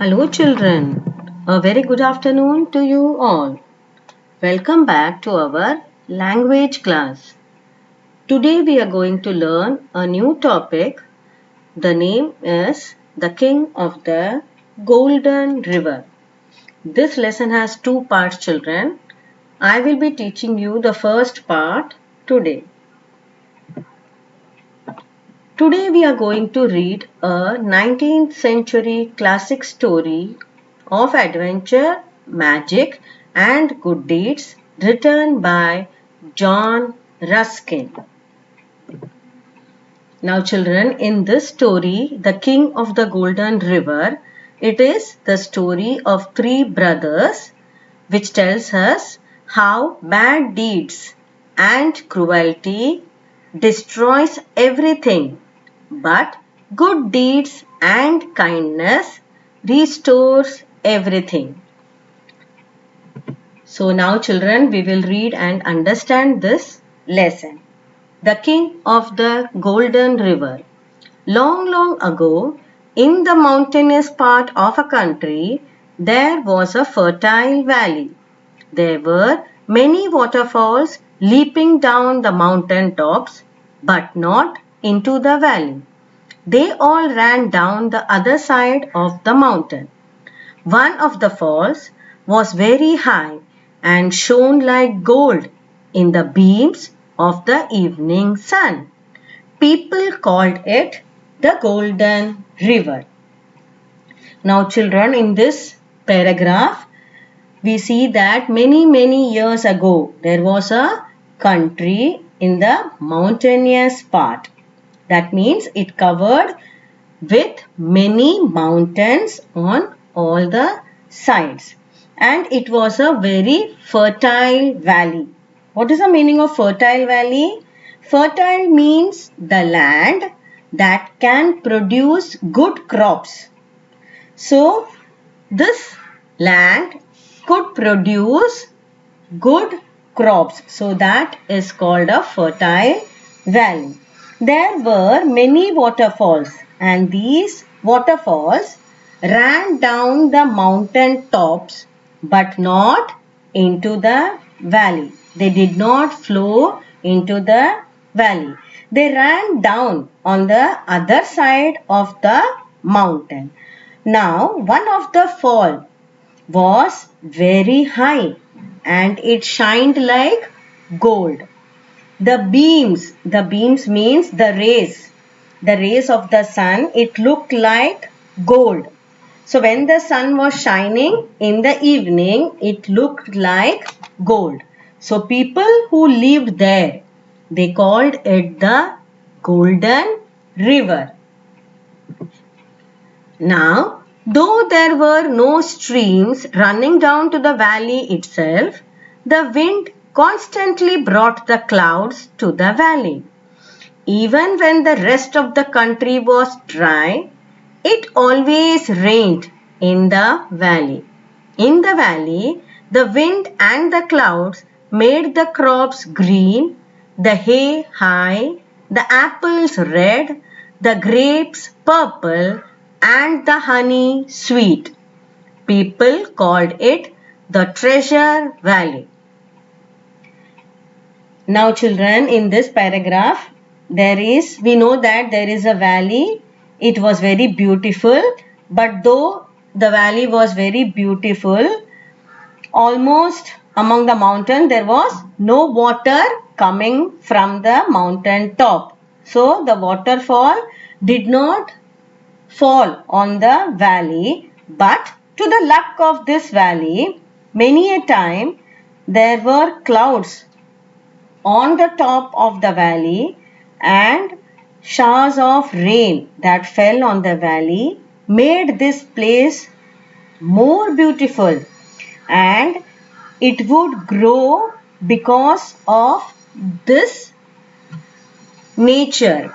Hello children, a very good afternoon to you all. Welcome back to our language class. Today we are going to learn a new topic. The name is The King of the Golden River. This lesson has two parts children. I will be teaching you the first part today. Today we are going to read a 19th century classic story of adventure, magic and good deeds written by John Ruskin. Now children, in this story, The King of the Golden River, it is the story of three brothers which tells us how bad deeds and cruelty destroys everything, but good deeds and kindness restores everything. So now children, we will read and understand this lesson. The King of the Golden River. Long, long ago, in the mountainous part of a country, there was a fertile valley. There were many waterfalls leaping down the mountain tops, but not into the valley. They all ran down the other side of the mountain. One of the falls was very high and shone like gold in the beams of the evening sun. People called it the Golden River. Now children, in this paragraph, we see that many years ago there was a country in the mountainous part. That means it covered with many mountains on all the sides, and it was a very fertile valley. What is the meaning of fertile valley? Fertile means the land that can produce good crops. So this land could produce good crops. So that is called a fertile valley. There were many waterfalls, and these waterfalls ran down the mountain tops but not into the valley. They did not flow into the valley. They ran down on the other side of the mountain. Now, one of the fall was very high and it shined like gold. The beams means the rays of the sun, it looked like gold. So when the sun was shining in the evening, it looked like gold. So people who lived there, they called it the Golden River. Now, though there were no streams running down to the valley itself, the wind constantly brought the clouds to the valley. Even when the rest of the country was dry, it always rained in the valley. In the valley, the wind and the clouds made the crops green, the hay high, the apples red, the grapes purple, and the honey sweet. People called it the Treasure Valley. Now children, in this paragraph, we know that there is a valley. It was very beautiful, but though the valley was very beautiful, almost among the mountain there was no water coming from the mountain top. So the waterfall did not fall on the valley, but to the luck of this valley, many a time there were clouds on the top of the valley, and showers of rain that fell on the valley made this place more beautiful, and it would grow because of this nature.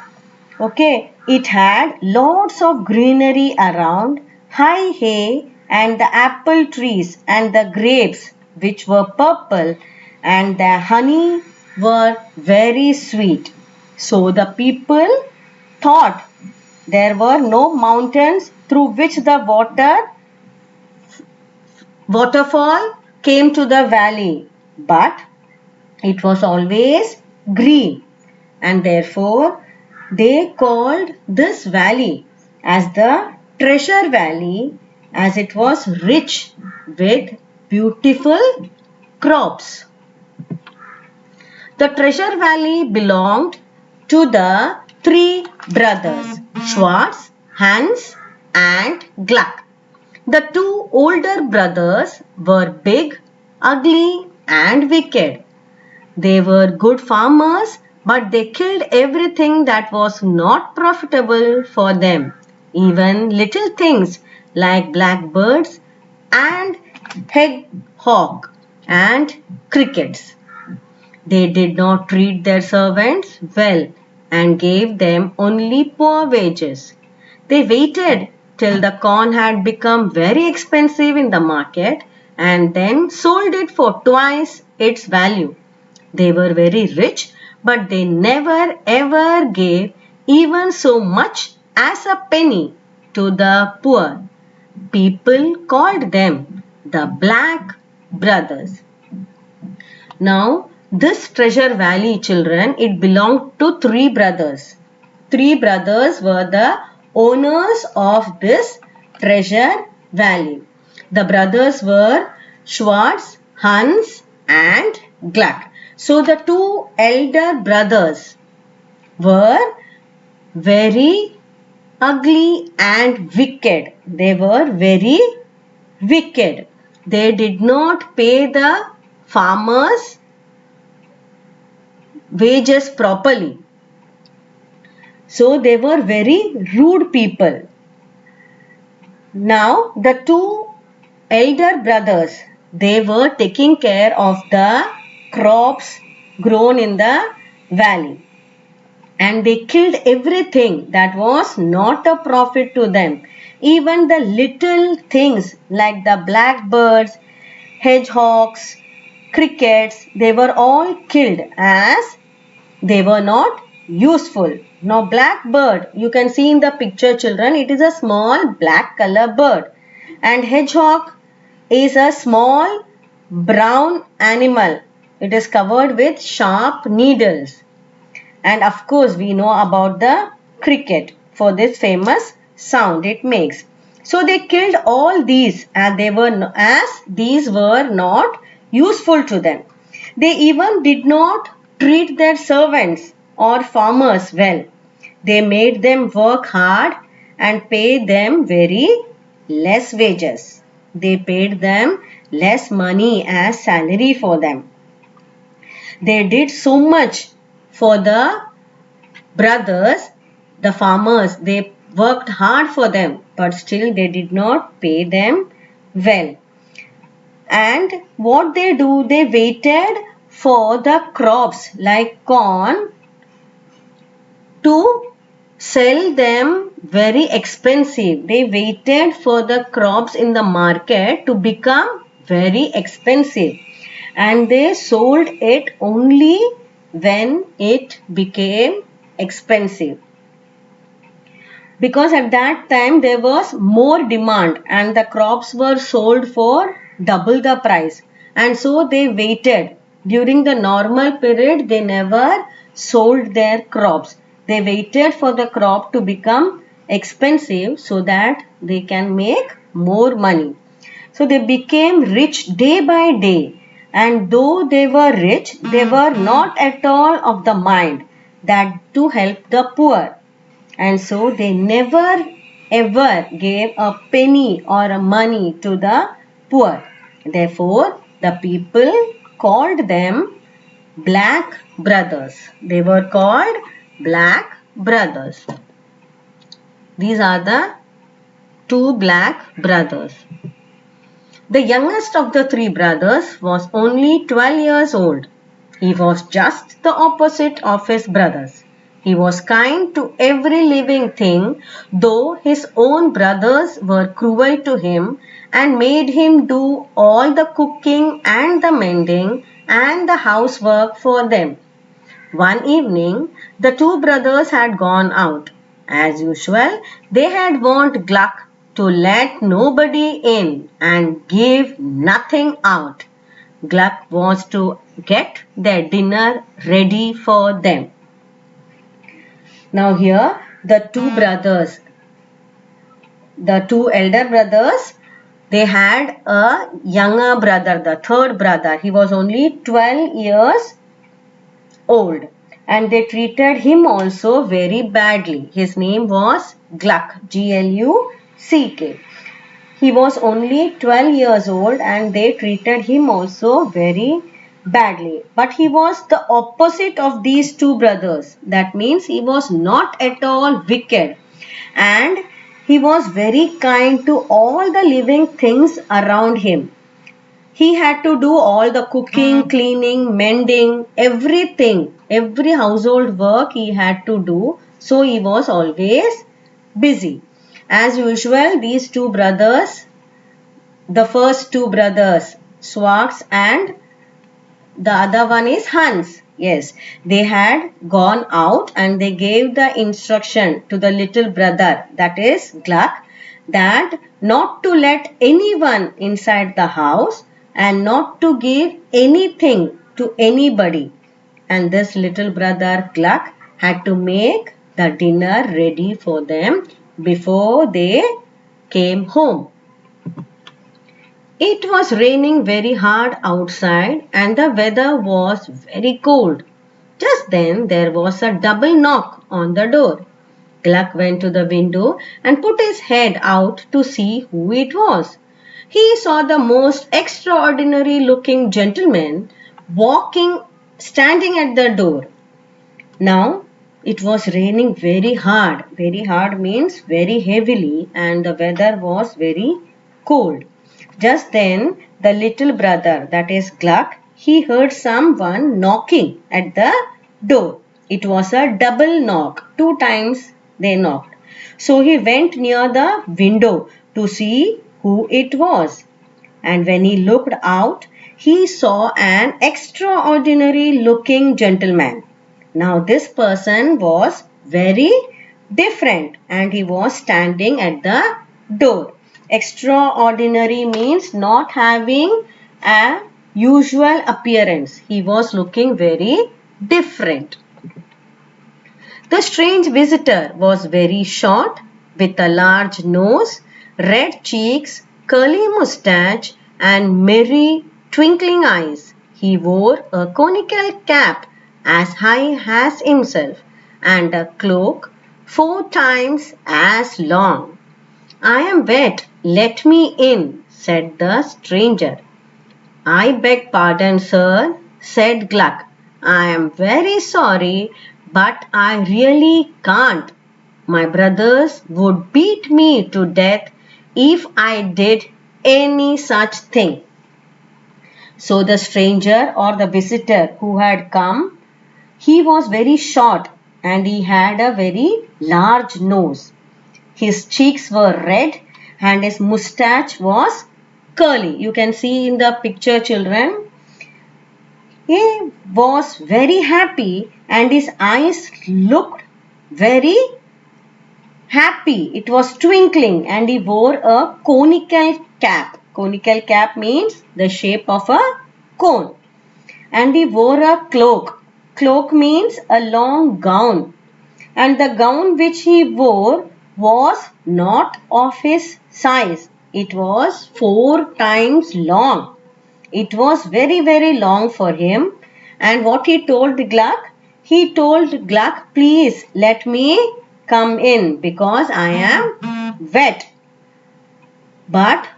Okay, it had lots of greenery around, high hay and the apple trees and the grapes which were purple, and the honey were very sweet. So the people thought there were no mountains through which the water waterfall came to the valley, but it was always green, and therefore they called this valley as the treasure valley, as it was rich with beautiful crops. The treasure valley belonged to the three brothers, Schwartz, Hans, and Gluck. The two older brothers were big, ugly, and wicked. They were good farmers, but they killed everything that was not profitable for them, even little things like blackbirds and hedgehog and crickets. They did not treat their servants well and gave them only poor wages. They waited till the corn had become very expensive in the market and then sold it for twice its value. They were very rich, but they never ever gave even so much as a penny to the poor. People called them the Black Brothers. Now, this treasure valley, children, it belonged to three brothers. Three brothers were the owners of this treasure valley. The brothers were Schwartz, Hans, and Gluck. So the two elder brothers were very ugly and wicked. They were very wicked. They did not pay the farmers wages properly. So they were very rude people. Now the two elder brothers, they were taking care of the crops grown in the valley, and they killed everything that was not a profit to them. Even the little things like the blackbirds, hedgehogs, crickets, they were all killed as they were not useful. Now blackbird, you can see in the picture, children, it is a small black color bird, and hedgehog is a small brown animal. It is covered with sharp needles. And of course we know about the cricket for this famous sound it makes. So they killed all these as these were not useful to them. They even did not treat their servants or farmers well. They made them work hard and paid them very less wages. They paid them less money as salary for them. They did so much for the brothers, the farmers. They worked hard for them, but still they did not pay them well. And what they do, they waited for the crops like corn to sell them very expensive. They waited for the crops in the market to become very expensive, and they sold it only when it became expensive, because at that time there was more demand and the crops were sold for double the price, and so they waited. During the normal period they never sold their crops. They waited for the crop to become expensive so that they can make more money. So they became rich day by day, and though they were rich, they were not at all of the mind that to help the poor, and so they never ever gave a penny or a money to the poor. Therefore, the people called them Black Brothers. They were called Black Brothers. These are the two black brothers. The youngest of the three brothers was only 12 years old. He was just the opposite of his brothers. He was kind to every living thing, though his own brothers were cruel to him and made him do all the cooking and the mending and the housework for them. One evening, the two brothers had gone out. As usual, they had warned Gluck to let nobody in and give nothing out. Gluck was to get their dinner ready for them. Now here the two elder brothers, they had a younger brother, the third brother. He was only 12 years old and they treated him also very badly. His name was Gluck, Gluck. He was only 12 years old and they treated him also very badly. But he was the opposite of these two brothers. That means he was not at all wicked and he was very kind to all the living things around him. He had to do all the cooking, cleaning, mending, everything. Every household work he had to do. So he was always busy. As usual, these two brothers, the first two brothers, Swartz and the other one is Hans. Yes, they had gone out and they gave the instruction to the little brother, that is Gluck, that not to let anyone inside the house and not to give anything to anybody. And this little brother Gluck had to make the dinner ready for them before they came home. It was raining very hard outside and the weather was very cold. Just then there was a double knock on the door. Gluck went to the window and put his head out to see who it was. He saw the most extraordinary looking gentleman standing at the door. Now it was raining very hard. Very hard means very heavily and the weather was very cold. Just then the little brother, that is Gluck, he heard someone knocking at the door. It was a double knock. 2 times they knocked. So he went near the window to see who it was. And when he looked out, he saw an extraordinary looking gentleman. Now this person was very different and he was standing at the door. Extraordinary means not having a usual appearance. He was looking very different. The strange visitor was very short with a large nose, red cheeks, curly moustache and merry twinkling eyes. He wore a conical cap as high as himself and a cloak 4 times as long. I am wet, let me in, said the stranger. I beg pardon, sir, said Gluck. I am very sorry, but I really can't. My brothers would beat me to death if I did any such thing. So the stranger or the visitor who had come, he was very short and he had a very large nose. His cheeks were red and his moustache was curly. You can see in the picture, children. He was very happy and his eyes looked very happy. It was twinkling and he wore a conical cap. Conical cap means the shape of a cone. And he wore a cloak. Cloak means a long gown. And the gown which he wore was not of his size. It was 4 times long. It was very, very long for him. And what he told Gluck? He told Gluck, please let me come in because I am wet. But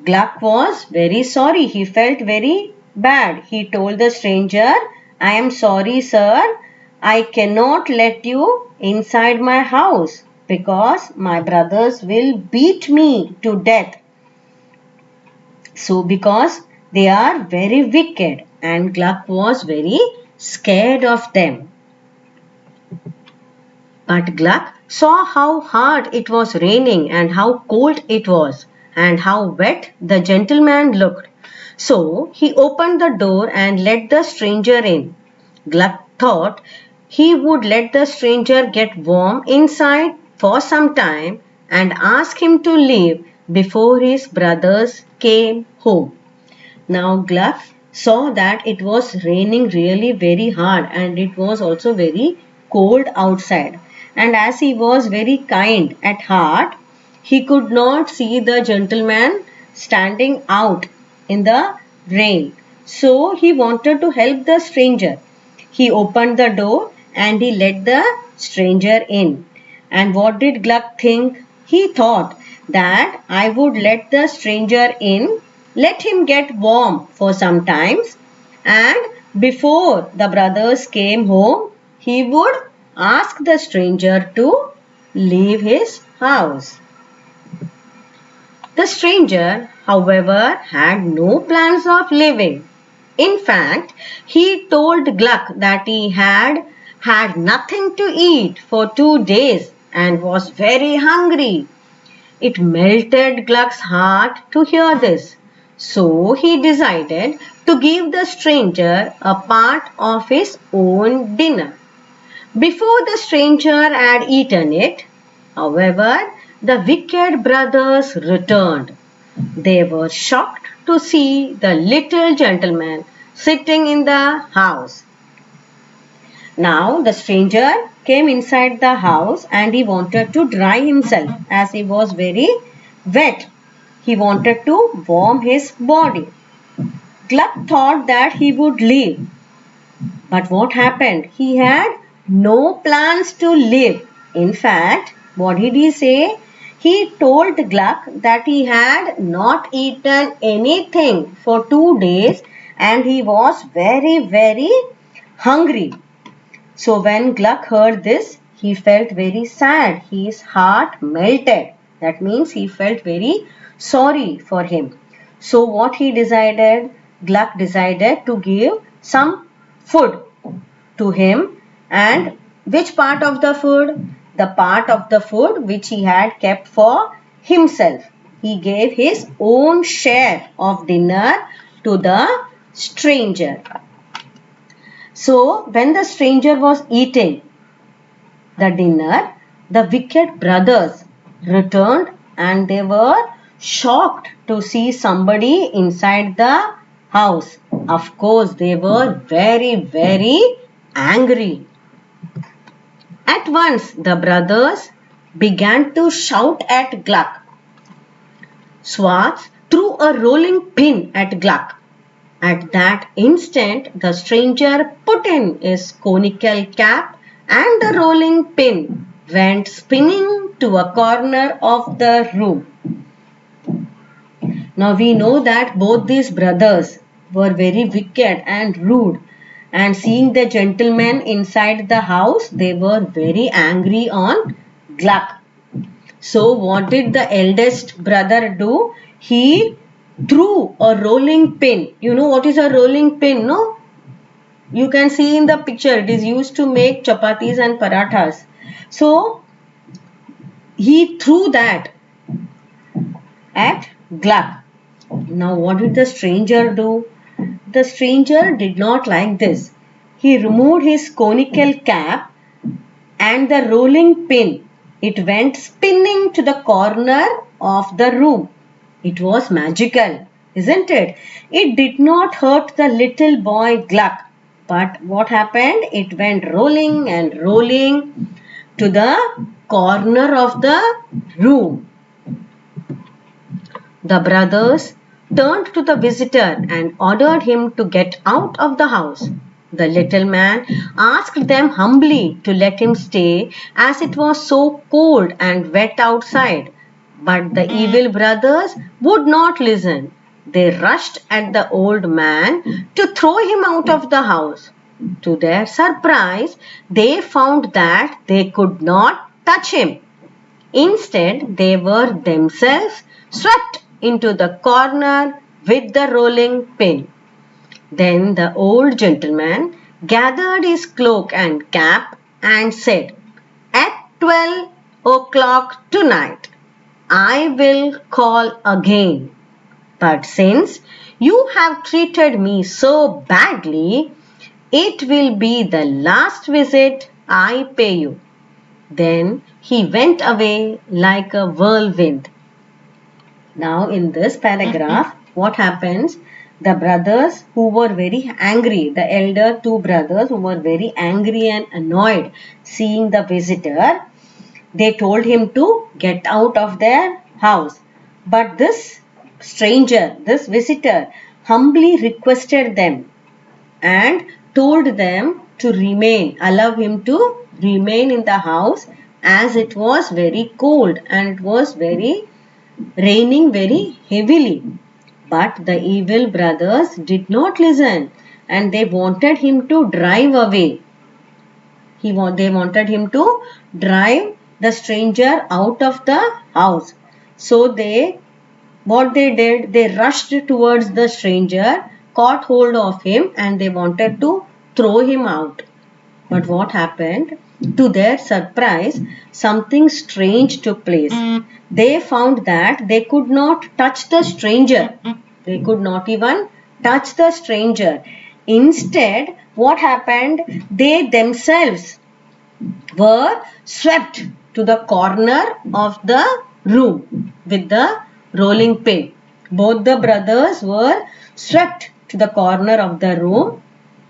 Gluck was very sorry. He felt very bad. He told the stranger, I am sorry, sir. I cannot let you inside my house because my brothers will beat me to death. So because they are very wicked and Gluck was very scared of them. But Gluck saw how hard it was raining and how cold it was and how wet the gentleman looked. So he opened the door and let the stranger in. Gluck thought he would let the stranger get warm inside for some time and asked him to leave before his brothers came home. Now Gluck saw that it was raining really very hard and it was also very cold outside. And as he was very kind at heart, he could not see the gentleman standing out in the rain. So he wanted to help the stranger. He opened the door and he let the stranger in. And what did Gluck think? He thought that I would let the stranger in, let him get warm for some times, and before the brothers came home, he would ask the stranger to leave his house. The stranger, however, had no plans of leaving. In fact, he told Gluck that he had had nothing to eat for 2 days and was very hungry. It melted Gluck's heart to hear this. So he decided to give the stranger a part of his own dinner. Before the stranger had eaten it, however, the wicked brothers returned. They were shocked to see the little gentleman sitting in the house. Now the stranger came inside the house and he wanted to dry himself as he was very wet. He wanted to warm his body. Gluck thought that he would leave. But what happened? He had no plans to leave. In fact, what did he say? He told Gluck that he had not eaten anything for 2 days and he was very, very hungry. So when Gluck heard this, he felt very sad. His heart melted. That means he felt very sorry for him. So what he decided? Gluck decided to give some food to him. And which part of the food? The part of the food which he had kept for himself. He gave his own share of dinner to the stranger. So when the stranger was eating the dinner, the wicked brothers returned and they were shocked to see somebody inside the house. Of course, they were very, very angry. At once, the brothers began to shout at Gluck. Schwartz threw a rolling pin at Gluck. At that instant, the stranger put in his conical cap and the rolling pin went spinning to a corner of the room. Now we know that both these brothers were very wicked and rude, and seeing the gentleman inside the house, they were very angry on Gluck. So what did the eldest brother do? He threw a rolling pin. You know what is a rolling pin, no? You can see in the picture, it is used to make chapatis and parathas. So he threw that at Gluck. Now what did the stranger do? The stranger did not like this. He removed his conical cap and the rolling pin. It went spinning to the corner of the room. It was magical, isn't it? It did not hurt the little boy Gluck. But what happened? It went rolling and rolling to the corner of the room. The brothers turned to the visitor and ordered him to get out of the house. The little man asked them humbly to let him stay as it was so cold and wet outside. But the evil brothers would not listen. They rushed at the old man to throw him out of the house. To their surprise, they found that they could not touch him. Instead, they were themselves swept into the corner with the rolling pin. Then the old gentleman gathered his cloak and cap and said, "At 12 o'clock tonight, I will call again. But since you have treated me so badly, it will be the last visit I pay you." Then he went away like a whirlwind. Now in this paragraph, what happens? The brothers who were very angry, the elder two brothers who were very angry and annoyed seeing the visitor, they told him to get out of their house. But this stranger, this visitor, humbly requested them and told them to remain, allow him to remain in the house as it was very cold and it was very raining very heavily. But the evil brothers did not listen and they wanted him to drive away. They wanted him to drive the stranger out of the house. So what they did, they rushed towards the stranger, caught hold of him and they wanted to throw him out. But what happened? To their surprise, something strange took place. They found that they could not touch the stranger. They could not even touch the stranger. Instead, what happened? They themselves were swept to the corner of the room with the rolling pin. Both the brothers were swept to the corner of the room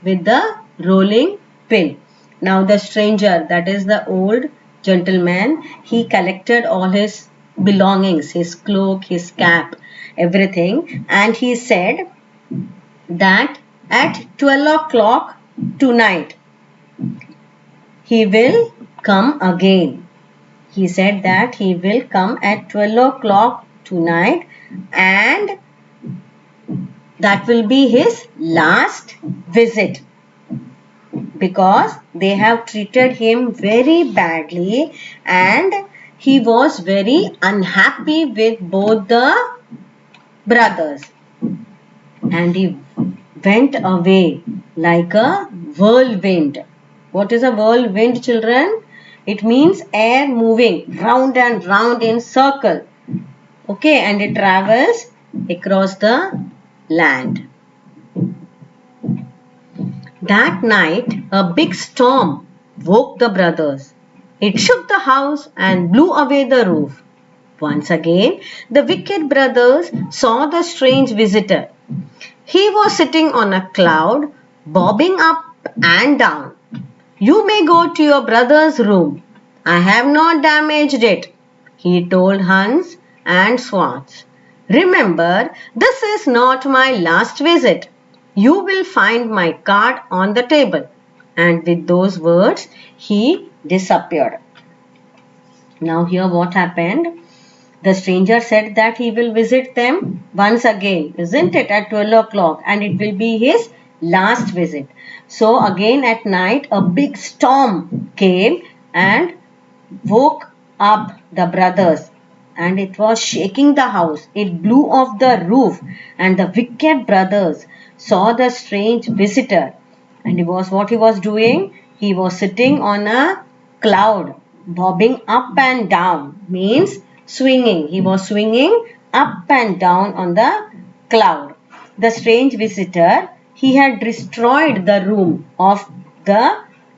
with the rolling pin. Now the stranger, that is the old gentleman, he collected all his belongings, his cloak, his cap, everything, and he said that at 12 o'clock tonight he will come again. He said that he will come at 12 o'clock tonight and that will be his last visit, because they have treated him very badly and he was very unhappy with both the brothers, and he went away like a whirlwind. What is a whirlwind, children? It means air moving round and round in circle. Okay, and it travels across the land. That night, a big storm woke the brothers. It shook the house and blew away the roof. Once again, the wicked brothers saw the strange visitor. He was sitting on a cloud, bobbing up and down. "You may go to your brother's room. I have not damaged it," he told Hans and Schwartz. "Remember, this is not my last visit. You will find my card on the table." And with those words, he disappeared. Now here what happened? The stranger said that he will visit them once again, isn't it, at 12 o'clock, and it will be his last visit. So again at night a big storm came and woke up the brothers, and it was shaking the house. It blew off the roof, and the wicked brothers saw the strange visitor. And what he was doing? He was sitting on a cloud, bobbing up and down, means swinging. He was swinging up and down on the cloud. The strange visitor, he had destroyed the room of the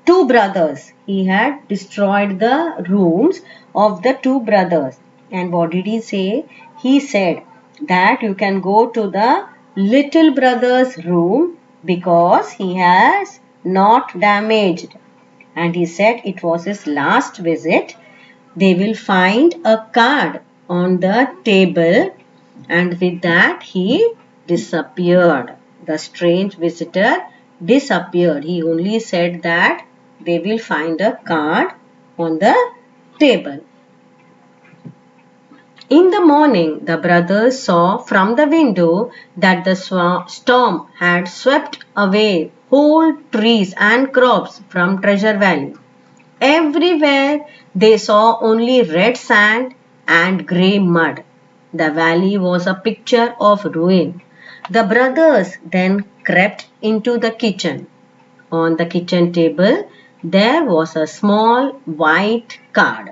two brothers. He had destroyed the rooms of the two brothers. And what did he say? He said that you can go to the little brother's room because he has not damaged. And he said it was his last visit. They will find a card on the table, and with that he disappeared. The strange visitor disappeared. He only said that they will find a card on the table. In the morning, the brothers saw from the window that the storm had swept away whole trees and crops from Treasure Valley. Everywhere they saw only red sand and grey mud. The valley was a picture of ruin. The brothers then crept into the kitchen. On the kitchen table, there was a small white card.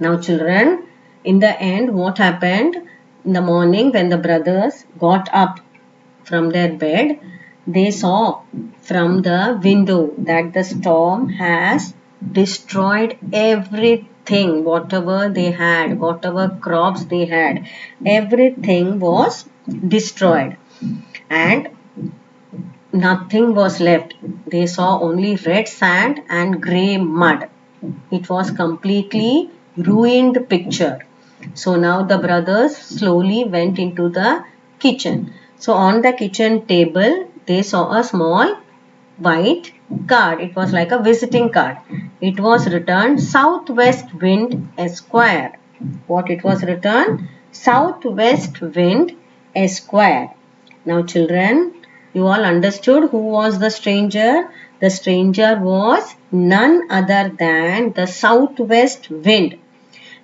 Now children, in the end, what happened? In the morning when the brothers got up from their bed, they saw from the window that the storm has destroyed everything, whatever they had, whatever crops they had, everything was destroyed and nothing was left. They saw only red sand and grey mud. It was completely ruined picture. So now the brothers slowly went into the kitchen. So on the kitchen table, they saw a small white card. It was like a visiting card. It was written Southwest Wind Esquire. What it was written? Southwest Wind Esquire. Now children, you all understood who was the stranger? The stranger was none other than the southwest wind,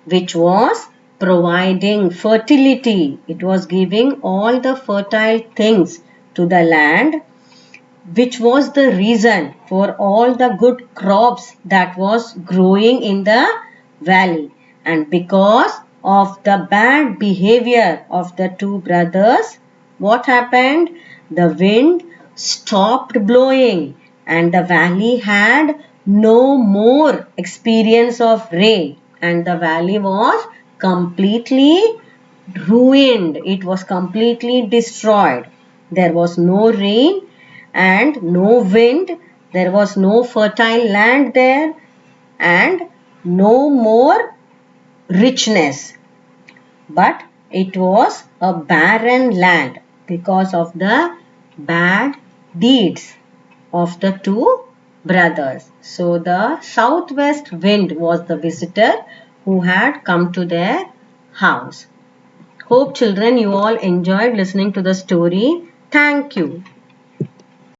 which was providing fertility. It was giving all the fertile things to the land, which was the reason for all the good crops that was growing in the valley. And because of the bad behavior of the two brothers, what happened? The wind stopped blowing and the valley had no more experience of rain, and the valley was completely ruined. It was completely destroyed. There was no rain and no wind. There was no fertile land there and no more richness. But it was a barren land because of the bad deeds of the two brothers. So the southwest wind was the visitor who had come to their house. Hope children you all enjoyed listening to the story. Thank you.